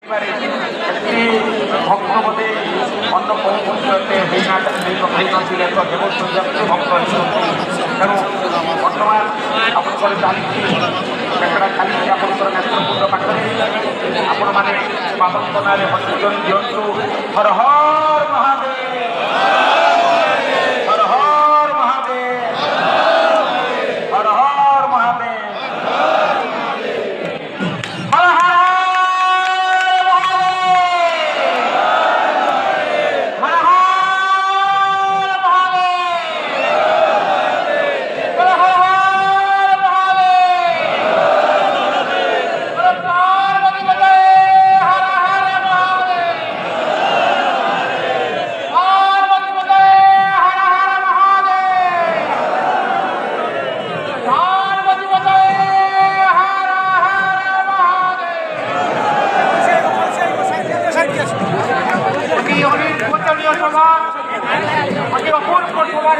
একটি ভক্তপদে অন্য পৌঁছতে ହେଇନଥିଲେ ତ ଦେବସ୍ୱର୍ଯ୍ୟ ଭକ୍ତ ତେଣୁ ବର୍ତ୍ତମାନ ଆପଣଙ୍କର ଚାଲିଛି ସେଟା ଚାଲିଛି ଆପଣଙ୍କର ନେତ୍ରକୁଣ୍ଡ ପାଖରେ ଆପଣମାନେ ବାବାଙ୍କ ନାଁରେ ହରିଜନ ଦିଅନ୍ତୁ। ହର ହର ମହାଦେବ, ହର ହର ମହାଦେବ, ହର ହର ମହାଦେବ। সভা অপূর্ব সভার